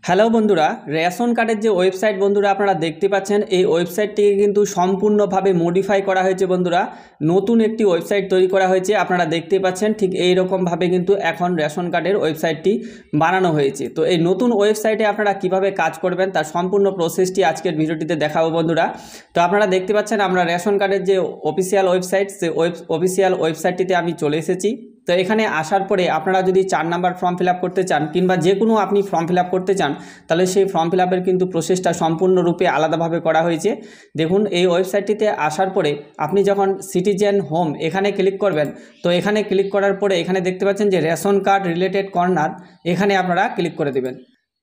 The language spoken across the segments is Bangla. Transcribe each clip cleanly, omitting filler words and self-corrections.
হ্যালো বন্ধুরা, রেশন কার্ডের যে ওয়েবসাইট বন্ধুরা আপনারা দেখতে পাচ্ছেন, এই ওয়েবসাইটটিকে কিন্তু সম্পূর্ণভাবে মডিফাই করা হয়েছে বন্ধুরা। নতুন একটি ওয়েবসাইট তৈরি করা হয়েছে, আপনারা দেখতে পাচ্ছেন ঠিক এই রকমভাবে কিন্তু এখন রেশন কার্ডের ওয়েবসাইটটি বানানো হয়েছে। তো এই নতুন ওয়েবসাইটে আপনারা কিভাবে কাজ করবেন তার সম্পূর্ণ প্রসেসটি আজকের ভিডিওটিতে দেখাবো বন্ধুরা। তো আপনারা দেখতে পাচ্ছেন আমরা রেশন কার্ডের যে অফিসিয়াল ওয়েবসাইট, সেই অফিসিয়াল ওয়েবসাইটটিতে আমি চলে এসেছি। তো এখানে আসার পরে আপনারা যদি 4 নাম্বার ফর্ম ফিল আপ করতে চান কিংবা যে কোনো আপনি ফর্ম ফিল আপ করতে চান, তাহলে সেই ফর্ম ফিল আপের কিন্তু প্রসেসটা সম্পূর্ণরূপে আলাদাভাবে করা হয়েছে। দেখুন, এই ওয়েবসাইটটিতে আসার পরে আপনি যখন সিটিজেন হোম এখানে ক্লিক করবেন, তো এখানে ক্লিক করার পরে এখানে দেখতে পাচ্ছেন যে রেশন কার্ড রিলেটেড কর্নার, এখানে আপনারা ক্লিক করে দেবেন।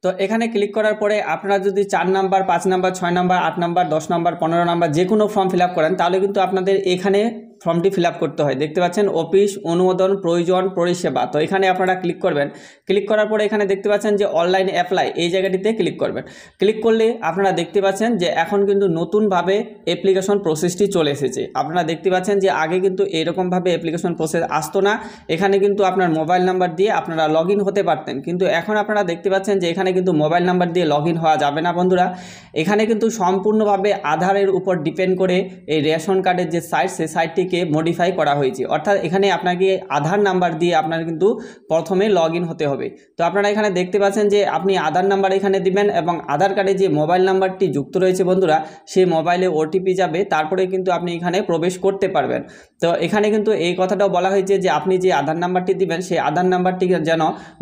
তো এখানে ক্লিক করার পরে আপনারা যদি 4 number, 5 number, 6 number, 8 number, 10 number, 15 number যে কোনো ফর্ম ফিল আপ করেন, তাহলে কিন্তু আপনাদের এখানে ফর্মটি ফিল আপ করতে হয়। দেখতে পাচ্ছেন অফিস অনুমোদন প্রয়োজন পরিষেবা, তো এখানে আপনারা ক্লিক করবেন। ক্লিক করার পরে এখানে দেখতে পাচ্ছেন যে অনলাইন অ্যাপ্লাই, এই জায়গাটিতে ক্লিক করবেন। ক্লিক করলে আপনারা দেখতে পাচ্ছেন যে এখন কিন্তু নতুনভাবে অ্যাপ্লিকেশন প্রসেসটি চলে এসেছে। আপনারা দেখতে পাচ্ছেন যে আগে কিন্তু এরকমভাবে অ্যাপ্লিকেশন প্রসেস আসতো না। এখানে কিন্তু আপনার মোবাইল নাম্বার দিয়ে আপনারা লগ ইন হতে পারতেন, কিন্তু এখন আপনারা দেখতে পাচ্ছেন যে এখানে কিন্তু মোবাইল নাম্বার দিয়ে লগ ইন হওয়া যাবে না বন্ধুরা। এখানে কিন্তু সম্পূর্ণভাবে আধারের উপর ডিপেন্ড করে এই রেশন কার্ডের যে সাইট, সেই সাইটটিকে মডিফাই করা হয়েছে। অর্থাৎ এখানে আপনাকে আধার নাম্বার দিয়ে আপনার কিন্তু প্রথমে লগ ইন হতে হবে। তো আপনারা এখানে দেখতে পাচ্ছেন যে আপনি আধার নাম্বার এখানে দিবেন এবং আধার কার্ডে যে মোবাইল নাম্বারটি যুক্ত রয়েছে বন্ধুরা, সেই মোবাইলে ওটিপি যাবে, তারপরে কিন্তু আপনি এখানে প্রবেশ করতে পারবেন। তো এখানে কিন্তু এই কথাটাও বলা হয়েছে যে আপনি যে আধার নাম্বারটি দিবেন, সেই আধার নাম্বারটি যেন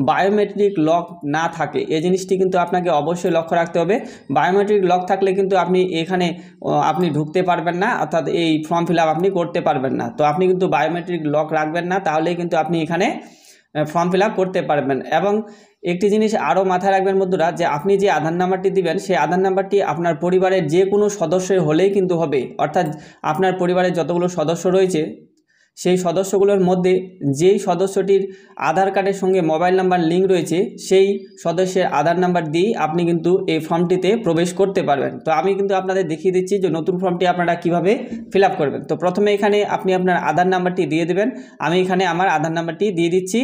বায়োমেট্রিক লক না থাকে, এই জিনিসটি কিন্তু আপনাকে অবশ্যই লক্ষ্য রাখতে হবে। বায়োমেট্রিক লক থাকলে কিন্তু আপনি এখানে আপনি ঢুকতে পারবেন না, অর্থাৎ এই ফর্ম ফিল আপ আপনি করতে পারবেন না। তো আপনি কিন্তু বায়োমেট্রিক লক রাখবেন না, তাহলেই কিন্তু আপনি এখানে ফর্ম ফিল আপ করতে পারবেন। এবং একটি জিনিস আরও মাথায় রাখবেন বন্ধুরা, যে আপনি যে আধার নাম্বারটি দিবেন, সেই আধার নাম্বারটি আপনার পরিবারের যে কোনো সদস্যের হলেই কিন্তু হবে। অর্থাৎ আপনার পরিবারের যতগুলো সদস্য রয়েছে, সেই সদস্যগুলোর মধ্যে যেই সদস্যটির আধার কার্ডের সঙ্গে মোবাইল নাম্বার লিঙ্ক রয়েছে, সেই সদস্যের আধার নাম্বার দিয়েই আপনি কিন্তু এই ফর্মটিতে প্রবেশ করতে পারবেন। তো আমি কিন্তু আপনাদের দেখিয়ে দিচ্ছি যে নতুন ফর্মটি আপনারা কিভাবে ফিল আপ করবেন। তো প্রথমে এখানে আপনি আপনার আধার নাম্বারটি দিয়ে দেবেন। আমি এখানে আমার আধার নাম্বারটি দিয়ে দিচ্ছি।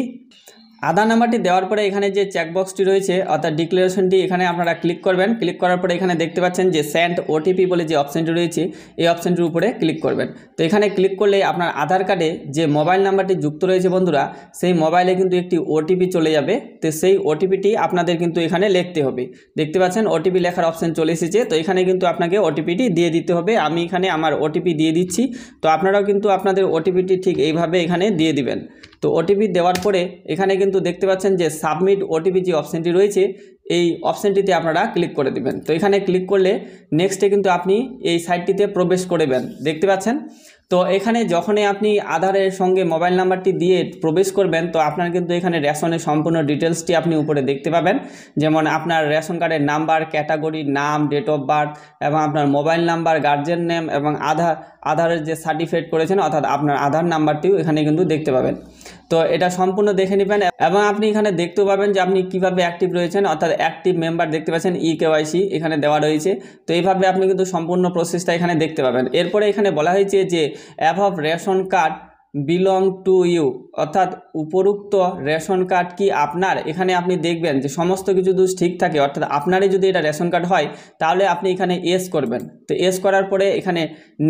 আধার নাম্বারটি দেওয়ার পরে এখানে যে চেকবক্সটি রয়েছে অর্থাৎ ডিক্লারেশনটি, এখানে আপনারা ক্লিক করবেন। ক্লিক করার পরে এখানে দেখতে পাচ্ছেন যে সেন্ড ওটিপি বলে যে অপশানটি রয়েছে, এই অপশানটির উপরে ক্লিক করবেন। তো এখানে ক্লিক করলে আপনার আধার কার্ডে যে মোবাইল নাম্বারটি যুক্ত রয়েছে বন্ধুরা, সেই মোবাইলে কিন্তু একটি ওটিপি চলে যাবে। তো সেই ওটিপিটি আপনাদের কিন্তু এখানে লিখতে হবে। দেখতে পাচ্ছেন ওটিপি লেখার অপশান চলে এসেছে। তো এখানে কিন্তু আপনাকে ওটিপিটি দিয়ে দিতে হবে। আমি এখানে আমার ওটিপি দিয়ে দিচ্ছি। তো আপনারাও কিন্তু আপনাদের ওটিপিটি ঠিক এইভাবে এখানে দিয়ে দিবেন। তো ওটিপি দেওয়ার পরে এখানে কিন্তু দেখতে পাচ্ছেন যে সাবমিট ওটিপি যে অপশানটি রয়েছে, এই অপশানটিতে আপনারা ক্লিক করে দিবেন। তো এখানে ক্লিক করলে নেক্সটে কিন্তু আপনি এই সাইটটিতে প্রবেশ করবেন, দেখতে পাচ্ছেন। তো এখানে যখনই আপনি আধারের সঙ্গে মোবাইল নাম্বারটি দিয়ে প্রবেশ করবেন, তো আপনার কিন্তু এখানে রেশনের সম্পূর্ণ ডিটেলসটি আপনি উপরে দেখতে পাবেন। যেমন আপনার রেশন কার্ডের নাম্বার, ক্যাটাগরি, নাম, ডেট অফ বার্থ এবং আপনার মোবাইল নাম্বার, গার্জিয়ান নেম এবং আধারের যে সার্টিফিকেট করেছেন অর্থাৎ আপনার আধার নাম্বারটিও এখানে কিন্তু দেখতে পাবেন। তো এটা সম্পূর্ণ দেখে নেবেন এবং আপনি এখানে দেখতেও পাবেন যে আপনি কিভাবে অ্যাক্টিভ রয়েছেন, অর্থাৎ অ্যাক্টিভ মেম্বার দেখতে পাচ্ছেন, ইকেওয়াইসি এখানে দেওয়া রয়েছে। তো এইভাবে আপনি কিন্তু সম্পূর্ণ প্রসেসটা এখানে দেখতে পাবেন। এরপরে এখানে বলা হয়েছে যে above ration card belong to you, অর্থাৎ উপরোক্ত রেশন কার্ড কি আপনার। এখানে আপনি দেখবেন যে সমস্ত কিছু যদি ঠিক থাকে, অর্থাৎ আপনারই যদি এটা রেশন কার্ড হয়, তাহলে আপনি এখানে এস করবেন। তো এস করার পরে এখানে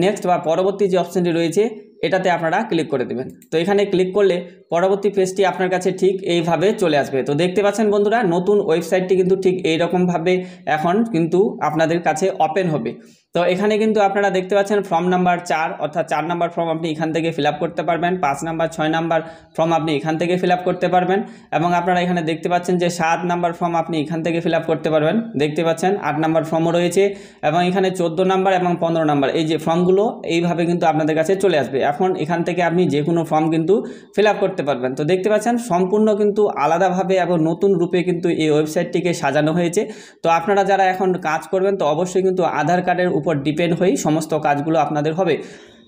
নেক্সট বা পরবর্তী যে অপশানটি রয়েছে, এটাতে আপনারা ক্লিক করে দেবেন। তো এখানে ক্লিক করলে পরবর্তী পেজটি আপনার কাছে ঠিক এইভাবে চলে আসবে। তো দেখতে পাচ্ছেন বন্ধুরা, নতুন ওয়েবসাইটটি কিন্তু ঠিক এইরকমভাবে এখন কিন্তু আপনাদের কাছে ওপেন হবে। তো এখানে কিন্তু আপনারা দেখতে পাচ্ছেন ফর্ম নাম্বার 4, অর্থাৎ 4 নাম্বার ফর্ম আপনি এখান থেকে ফিল আপ করতে পারবেন। 5 নাম্বার, 6 নাম্বার ফর্ম আপনি এখান থেকে ফিল আপ করতে পারবেন এবং আপনারা এখানে দেখতে পাচ্ছেন যে 7 নাম্বার ফর্ম আপনি এখান থেকে ফিল আপ করতে পারবেন। দেখতে পাচ্ছেন 8 নাম্বার ফর্মও রয়েছে এবং এখানে 14 নাম্বার এবং 15 নাম্বার এই যে ফর্মগুলো এইভাবে কিন্তু আপনাদের কাছে চলে আসবে। এখন এখান থেকে আপনি যে কোনো ফর্ম কিন্তু ফিল আপ করতে পারবেন। তো দেখতে পাচ্ছেন সম্পূর্ণ কিন্তু আলাদাভাবে এবং নতুন রূপে কিন্তু এই ওয়েবসাইটটিকে সাজানো হয়েছে। তো আপনারা যারা এখন কাজ করবেন, তো অবশ্যই কিন্তু আধার কার্ডের উপর ডিপেন্ড হয়েই সমস্ত কাজগুলো আপনাদের হবে।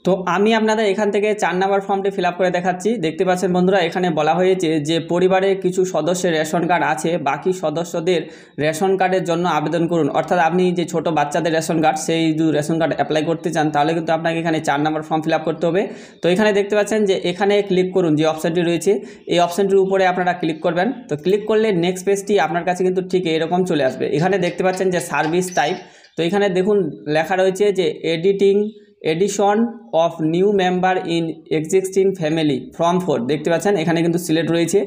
তো আমি আপনাদের এখান থেকে 4 নম্বর ফর্মটি ফিল আপ করে দেখাচ্ছি। দেখতে পাচ্ছেন বন্ধুরা, এখানে বলা হয়েছে যে পরিবারে কিছু সদস্যের রেশন কার্ড আছে, বাকি সদস্যদের রেশন কার্ডের জন্য আবেদন করুন। অর্থাৎ আপনি যে ছোট বাচ্চাদের রেশন কার্ড, সেই যদি রেশন কার্ড অ্যাপ্লাই করতে চান তাহলে কিন্তু আপনাকে এখানে 4 নম্বর ফর্ম ফিল আপ করতে হবে। তো এখানে দেখতে পাচ্ছেন যে এখানে ক্লিক করুন, যে অপশানটি রয়েছে এই অপশানটির উপরে আপনারা ক্লিক করবেন। তো ক্লিক করলে নেক্সট পেজটি আপনার কাছে কিন্তু ঠিক এরকম চলে আসবে। এখানে দেখতে পাচ্ছেন যে সার্ভিস টাইপ, তো এখানে দেখুন লেখা রয়েছে যে edition of new member in existing family form 4 দেখতে পাচ্ছেন এখানে কিন্তু সিলেক্ট রয়েছে।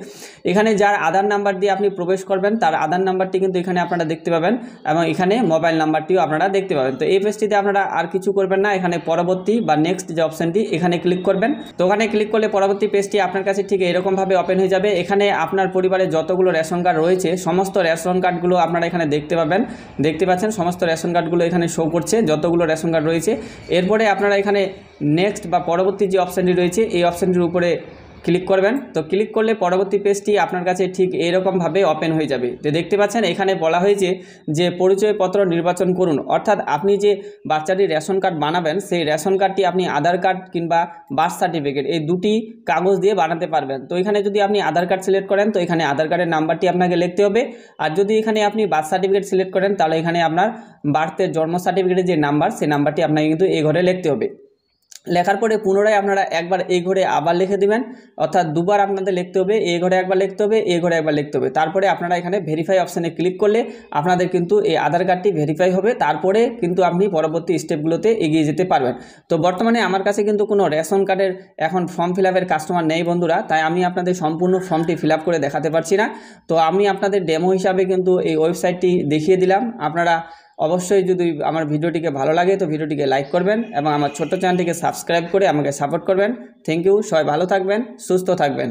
এখানে যার আধার নাম্বার দিয়ে আপনি প্রবেশ করবেন তার আধার নাম্বারটি কিন্তু এখানে আপনারা দেখতে পাবেন, এবং এখানে মোবাইল নাম্বারটিও আপনারা দেখতে পাবেন। তো এই পেজটিতে আপনারা আর কিছু করবেন না, এখানে পরবর্তী বা নেক্সট যে অপশানটি এখানে ক্লিক করবেন। তো ওখানে ক্লিক করলে পরবর্তী পেজটি আপনার কাছে ঠিক এরকমভাবে ওপেন হয়ে যাবে। এখানে আপনার পরিবারে যতগুলো রেশন কার্ড রয়েছে সমস্ত রেশন কার্ডগুলো আপনারা এখানে দেখতে পাবেন। দেখতে পাচ্ছেন সমস্ত রেশন কার্ডগুলো এখানে শো করছে, যতগুলো রেশন কার্ড রয়েছে। এরপরে আপনারা এখানে নেক্সট বা পরবর্তী যে অপশানটি রয়েছে এই অপশানটির উপরে ক্লিক করবেন। তো ক্লিক করলে পরবর্তী পেজটি আপনার কাছে ঠিক এইরকমভাবে ওপেন হয়ে যাবে। তো দেখতে পাচ্ছেন এখানে বলা হয়েছে যে পরিচয়পত্র নির্বাচন করুন। অর্থাৎ আপনি যে বাচ্চাটির রেশন কার্ড বানাবেন সেই রেশন কার্ডটি আপনি আধার কার্ড কিংবা বার্থ সার্টিফিকেট এই দুটি কাগজ দিয়ে বানাতে পারবেন। তো এখানে যদি আপনি আধার কার্ড সিলেক্ট করেন তো এখানে আধার কার্ডের নাম্বারটি আপনাকে লিখতে হবে, আর যদি এখানে আপনি বার্থ সার্টিফিকেট সিলেক্ট করেন তাহলে এখানে আপনার বার্থের জন্ম সার্টিফিকেটের যে নাম্বার সেই নাম্বারটি আপনাকে কিন্তু এই ঘরে লিখতে হবে। লেখার পরে পুনরায় আপনারা একবার এই ঘরে আবার লিখে দেবেন, অর্থাৎ দুবার আপনাদের লিখতে হবে, এই ঘরে একবার লিখতে হবে, এই ঘরে একবার লিখতে হবে। তারপরে আপনারা এখানে ভেরিফাই অপশানে ক্লিক করলে আপনাদের কিন্তু এই আধার কার্ডটি ভেরিফাই হবে, তারপরে কিন্তু আপনি পরবর্তী স্টেপগুলোতে এগিয়ে যেতে পারবেন। তো বর্তমানে আমার কাছে কিন্তু কোনো রেশন কার্ডের এখন ফর্ম ফিল আপের কাস্টমার নেই বন্ধুরা, তাই আমি আপনাদের সম্পূর্ণ ফর্মটি ফিল আপ করে দেখাতে পারছি না। তো আমি আপনাদের ডেমো হিসাবে কিন্তু এই ওয়েবসাইটটি দেখিয়ে দিলাম। আপনারা অবশ্যই যদি আমার ভিডিওটিকে ভালো লাগে তো ভিডিওটিকে লাইক করবেন এবং আমার ছোট্ট চ্যানেলটিকে সাবস্ক্রাইব করে আমাকে সাপোর্ট করবেন। থ্যাংক ইউ, সবাই ভালো থাকবেন, সুস্থ থাকবেন।